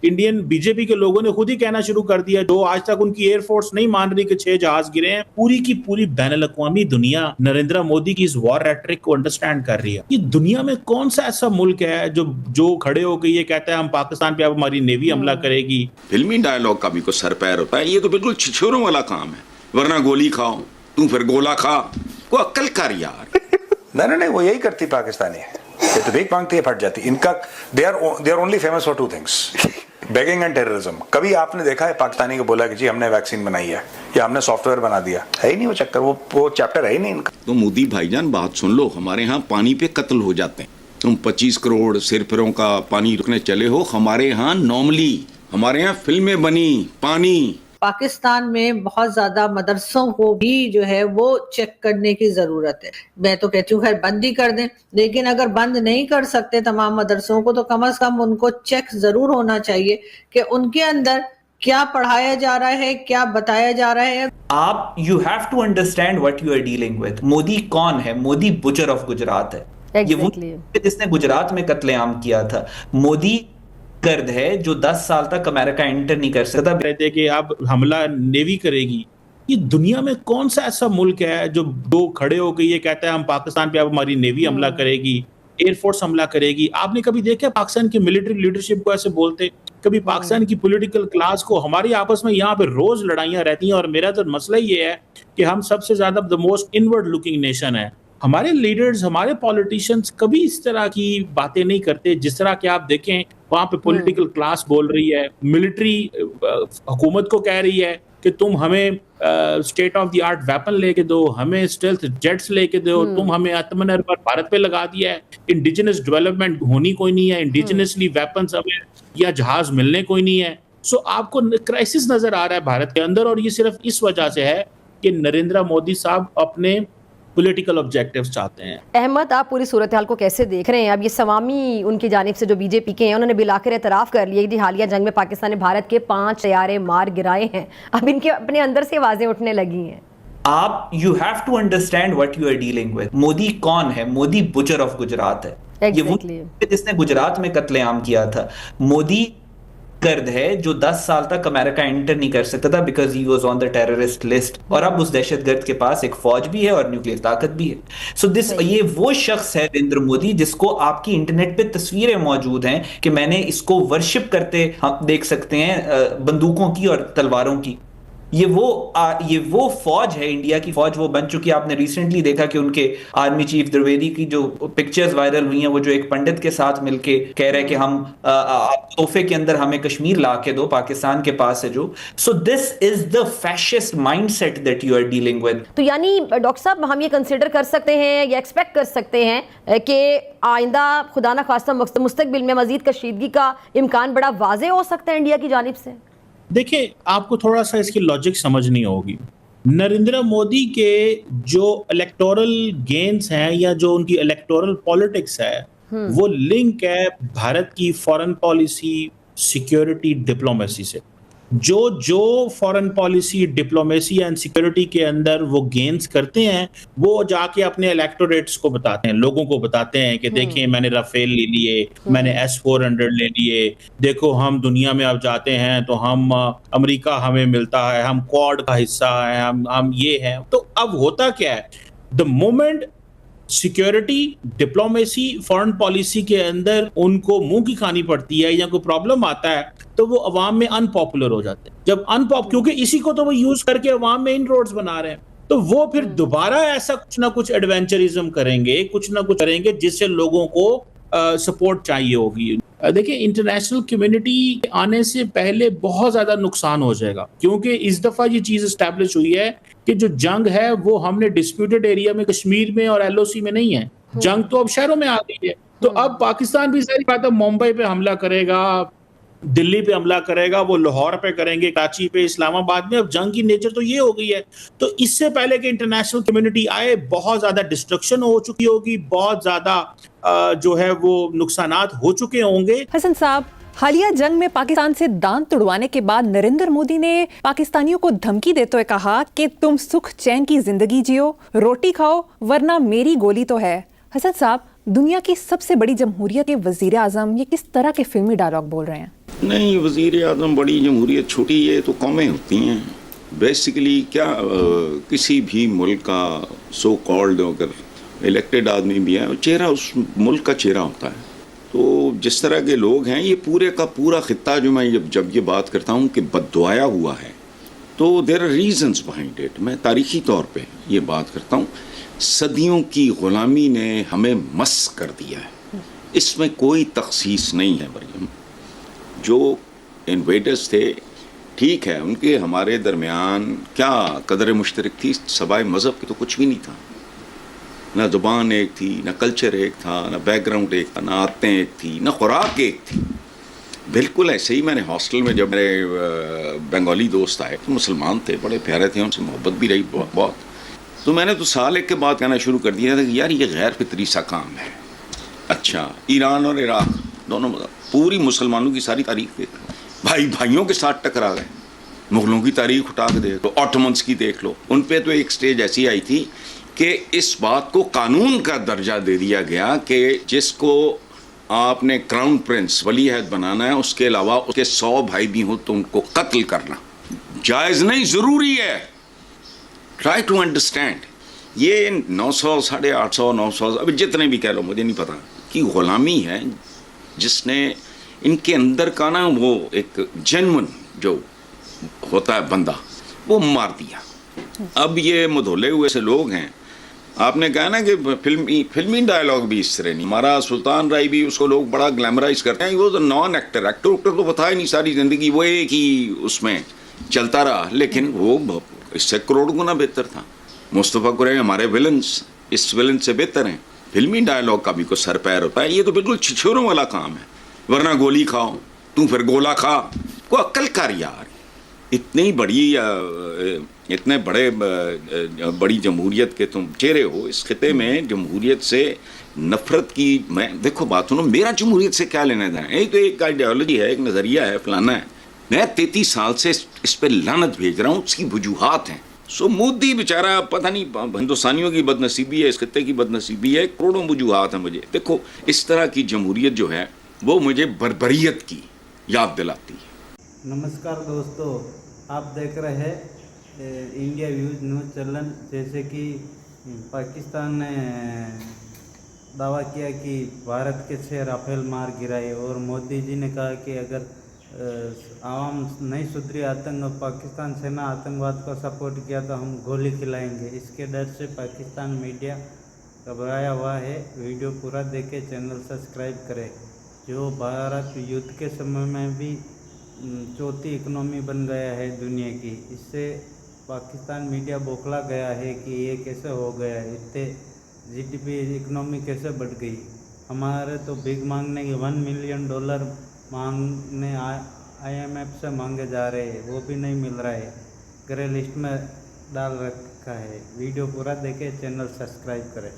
Indian BJP के लोगों ने खुद ही कहना शुरू कर दिया, जो आज तक उनकी एयरफोर्स नहीं मान रही कि 6 जहाज गिरे हैं। पूरी की पूरी बैनुल-अक़वामी दुनिया नरेंद्र मोदी की इस वॉर रेटरिक को अंडरस्टैंड कर रही है। ये दुनिया में कौन सा ऐसा मुल्क है जो खड़े होकर ये कहता है हम पाकिस्तान पे अब हमारी नेवी हमला करेगी। फिल्मी डायलॉग का भी कुछ सर पैर होता है, ये तो बिल्कुल छिछोरों वाला काम है। वरना गोली खाओ, तू फिर गोला खा, को अक्ल कर यार। नहीं, वो यही करती पाकिस्तानी, ये तो भीख मांगती है फट जाती। इनका they are only famous for 2 things, begging and terrorism. कभी आपने देखा है पाकिस्तानी को बोला कि जी हमने वैक्सीन बनाई है या हमने सॉफ्टवेयर बना दिया? है ही नहीं वो चक्कर, वो चैप्टर है ही नहीं इनका। तो मोदी भाईजान बात सुन लो, हमारे यहाँ पानी पे कत्ल हो जाते हैं। तुम 25 करोड़ सिरफिरों का पानी रुकने चले हो, हमारे यहाँ नॉर्मली हमारे यहाँ फिल्में बनी पानी। पाकिस्तान में बहुत ज्यादा मदरसों को भी जो है वो चेक करने की जरूरत है। मैं तो कहती हूँ खैर बंद ही कर दें, लेकिन अगर बंद नहीं कर सकते तमाम मदरसों को तो कम से कम उनको चेक जरूर होना चाहिए कि उनके अंदर क्या पढ़ाया जा रहा है, क्या बताया जा रहा है। आप you have to understand what you are dealing with. Modi कौन है? मोदी बुचर ऑफ गुजरात है। ये वो जिसने गुजरात में कत्लेआम किया था। मोदी गर्द है जो 10 साल तक अमेरिका एंटर नहीं कर सकता। कहते कि अब हमला नेवी करेगी। ये दुनिया में कौन सा ऐसा मुल्क है जो खड़े होकर ये कहता है हम पाकिस्तान पे अब हमारी नेवी हमला करेगी, एयरफोर्स हमला करेगी। आपने कभी देखा पाकिस्तान की मिलिट्री लीडरशिप को ऐसे बोलते? कभी पाकिस्तान की पॉलिटिकल क्लास को? हमारी आपस में यहाँ पे रोज लड़ाइयाँ रहती हैं और मेरा तो मसला ये है कि हम सबसे ज्यादा the most inward looking nation है। हमारे लीडर्स, हमारे पॉलिटिशियंस कभी इस तरह की बातें नहीं करते जिस तरह के आप देखें वहां पे पॉलिटिकल क्लास बोल रही है, मिलिट्री हुकूमत को कह रही है कि तुम हमें state of the art weapon लेके दो, हमें स्टेल्थ जेट्स लेके दो, तुम हमें आत्मनिर्भर भारत पे लगा दिया है। इंडिजिनस डेवलपमेंट होनी कोई नहीं है, इंडिजिनसली वेपन्स हमें या जहाज मिलने कोई नहीं है। सो आपको क्राइसिस नजर आ रहा है भारत के अंदर, और ये सिर्फ इस वजह से है कि नरेंद्र मोदी साहब अपने पॉलिटिकल ऑब्जेक्टिव्स चाहते हैं। अहमद, आप पूरी सूरत हाल को कैसे देख रहे हैं? अब ये सवामी उनकी जानिब से जो बीजेपी के हैं उन्होंने बिल आखिर एतराफ़ कर लिया कि हालिया जंग में पाकिस्तान ने भारत के 5 तैयारे मार गिराए हैं। अब इनके अपने अंदर से आवाजें उठने लगी हैं। आप you have to understand what you are dealing with. Modi कौन है? मोदी बुचर ऑफ गुजरात है। ये वो जिसने गुजरात में कत्लेआम किया था। मोदी गर्द है जो 10 साल तक अमेरिका एंटर नहीं कर सकता था because he was on the terrorist list. और अब उस दहशतगर्द के पास एक फौज भी है और न्यूक्लियर ताकत भी है। सो ये वो शख्स है नरेंद्र मोदी जिसको आपकी इंटरनेट पे तस्वीरें मौजूद हैं कि मैंने इसको वर्शिप करते हम देख सकते हैं बंदूकों की और तलवारों की। ये वो फौज है, इंडिया की फौज वो बन चुकी है। आपने रिसेंटली देखा कि उनके आर्मी चीफ द्विवेदी की जो पिक्चर्स वायरल हुई हैं, वो जो एक पंडित के साथ मिलके कह रहे हैं कि हम तोहफे के अंदर हमें कश्मीर ला के दो, पाकिस्तान के पास है जो। So this is the fascist mindset that you are dealing with. तो यानी डॉक्टर साहब हम ये कंसिडर कर सकते हैं या एक्सपेक्ट कर सकते हैं कि आइंदा खुदा ना खास्ता मुस्तकबिल में मजीद कशीदगी का इम्कान बड़ा वाज़े हो सकता है इंडिया की जानिब से? देखिए, आपको थोड़ा सा इसकी लॉजिक समझनी होगी। नरेंद्र मोदी के जो इलेक्टोरल गेन्स हैं या जो उनकी इलेक्टोरल पॉलिटिक्स है, वो लिंक है भारत की फॉरेन पॉलिसी, सिक्योरिटी, डिप्लोमेसी से। जो foreign policy, diplomacy and security के अंदर वो गेन्स करते हैं, वो जाके अपने इलेक्टोरेट्स को बताते हैं, लोगों को बताते हैं कि देखिए मैंने राफेल ले लिए, मैंने S-400 ले लिए, देखो हम दुनिया में अब जाते हैं तो हम अमेरिका हमें मिलता है, हम क्वाड का हिस्सा है, हम ये हैं। तो अब होता क्या है, the moment security, diplomacy, foreign policy के अंदर उनको मुंह की खानी पड़ती है या कोई प्रॉब्लम आता है तो वो अवाम में अनपॉपुलर हो जाते हैं। जब क्योंकि इसी को तो वो यूज करके अवाम में इन रोड्स बना रहे हैं, तो वो फिर दोबारा ऐसा कुछ ना कुछ एडवेंचरिज्म करेंगे, कुछ ना कुछ करेंगे जिससे लोगों को सपोर्ट चाहिए होगी। देखिए, इंटरनेशनल कम्युनिटी आने से पहले बहुत ज्यादा नुकसान हो जाएगा, क्योंकि इस दफा ये चीज एस्टैब्लिश हुई है कि जो जंग है वो हमने डिस्प्यूटेड एरिया में, कश्मीर में और LOC में नहीं है। जंग तो अब शहरों में आ गई है। तो अब पाकिस्तान भी सारी बात है, मुंबई पे हमला करेगा, दिल्ली पे हमला करेगा, वो लाहौर पे करेंगे, कराची पे, इस्लामाबाद में। अब जंग की नेचर तो ये हो गई है। तो इससे पहले कि इंटरनेशनल कम्युनिटी आए, बहुत ज्यादा डिस्ट्रक्शन हो चुकी होगी, बहुत ज्यादा जो है वो नुकसानात हो चुके होंगे। हसन साहब, हालिया जंग में पाकिस्तान से दांत तुड़वाने के बाद नरेंद्र मोदी ने पाकिस्तानियों को धमकी देते हुए कहा कि तुम सुख चैन की जिंदगी जियो, रोटी खाओ, वरना मेरी गोली तो है। हसन साहब, दुनिया की सबसे बड़ी जमहूरियत के वजीर आजम ये किस तरह के फिल्मी डायलॉग बोल रहे हैं? नहीं, वज़ीर आज़म बड़ी जमहूरियत छोटी, ये तो कौमें होती हैं बेसिकली। क्या किसी भी मुल्क का सो कॉल्ड अगर इलेक्टेड आदमी भी है, चेहरा उस मुल्क का चेहरा होता है। तो जिस तरह के लोग हैं, ये पूरे का पूरा खित्ता जो मैं जब ये बात करता हूँ कि बददुआया हुआ है, तो there are reasons behind it. मैं तारीखी तौर पे ये बात करता हूँ, सदियों की ग़ुलामी ने हमें मस कर दिया है, इसमें कोई तखसीस नहीं है। मरियम, जो इन्वेडर्स थे, ठीक है, उनके हमारे दरमियान क्या कदर मुश्तरक थी, सवाए मज़हब की तो कुछ भी नहीं था। ना ज़ुबान एक थी, ना कल्चर एक था, ना बैकग्राउंड एक था, ना आदतें एक थी, ना खुराक एक थी। बिल्कुल ऐसे ही मैंने हॉस्टल में जब मेरे बंगाली दोस्त आए, तो मुसलमान थे, बड़े प्यारे थे, उनसे मोहब्बत भी रही बहुत। तो मैंने तो साल एक के बाद कहना शुरू कर दिया था कि यार ये गैर फितरी सा काम है। अच्छा, ईरान और इराक दोनों, पूरी मुसलमानों की सारी तारीख देख लो, भाई भाइयों के साथ टकरा गए। मुगलों की तारीख उठा के देख लो, ऑटोमन्स की देख लो, उन पे तो एक स्टेज ऐसी आई थी कि इस बात को कानून का दर्जा दे दिया गया कि जिसको आपने क्राउन प्रिंस वली अहद बनाना है, उसके अलावा उसके 100 भाई भी हो तो उनको कत्ल करना जायज़ नहीं, ज़रूरी है। Try to understand. ये 900, 850, 900, अभी जितने भी कह लो, मुझे नहीं पता, कि ग़ुलामी है जिसने इनके अंदर का ना वो एक जेन्युइन जो होता है बंदा, वो मार दिया। अब ये मधोले हुए से लोग हैं। आपने कहा ना कि फिल्मी डायलॉग भी इस तरह नहीं। हमारा सुल्तान राय भी, उसको लोग बड़ा ग्लैमराइज करते हैं, वो तो नॉन एक्टर, एक्टर तो पता ही नहीं, सारी ज़िंदगी वो एक ही उसमें चलता रहा, लेकिन वो इससे करोड़ गुना बेहतर था। मुस्तफ़ा कुरैशी हमारे विलन्स इस विलन से बेहतर हैं। फिल्मी डायलॉग का भी कोई सर पैर होता है, ये तो बिल्कुल छिछोरों वाला काम है। वरना गोली खाओ, तू फिर गोला खा, को अक्ल कर यार। इतनी बड़ी इतने बड़ी जमहूरियत के तुम चेहरे हो, इस खिते में जमहूरियत से नफरत की। मैं देखो, बात सुनो, मेरा जमहूरियत से क्या लेना देना, यही तो एक आइडियोलॉजी है, एक नज़रिया है, फलाना है। मैं 33 साल से इस पर लानत भेज रहा हूँ, उसकी वजूहात हैं। सो मोदी बेचारा, पता नहीं हिंदुस्तानियों की बदनसीबी है, इस खिते की बदनसीबी है, करोड़ों वजूहात हैं। मुझे देखो, इस तरह की जमहूरियत जो है वो मुझे बर्बरियत की याद दिलाती है। नमस्कार दोस्तों, आप देख रहे हैं इंडिया व्यूज न्यूज़ चैनल। जैसे कि पाकिस्तान ने दावा किया कि भारत के 6 राफेल मार गिराए, और मोदी जी ने कहा कि अगर आवाम नहीं सुधरी, पाकिस्तान सेना आतंकवाद को सपोर्ट किया तो हम गोली खिलाएंगे। इसके डर से पाकिस्तान मीडिया घबराया हुआ है। वीडियो पूरा देखें, चैनल सब्सक्राइब करें। जो भारत युद्ध के समय में भी चौथी इकोनॉमी बन गया है दुनिया की, इससे पाकिस्तान मीडिया बौखला गया है कि ये कैसे हो गया, इतने जीडीपी इकोनॉमी कैसे बढ़ गई। हमारे तो बिग मांगने की $1 मिलियन मांगने IMF से मांगे जा रहे हैं, वो भी नहीं मिल रहा है, ग्रे लिस्ट में डाल रखा है। वीडियो पूरा देखें, चैनल सब्सक्राइब करें।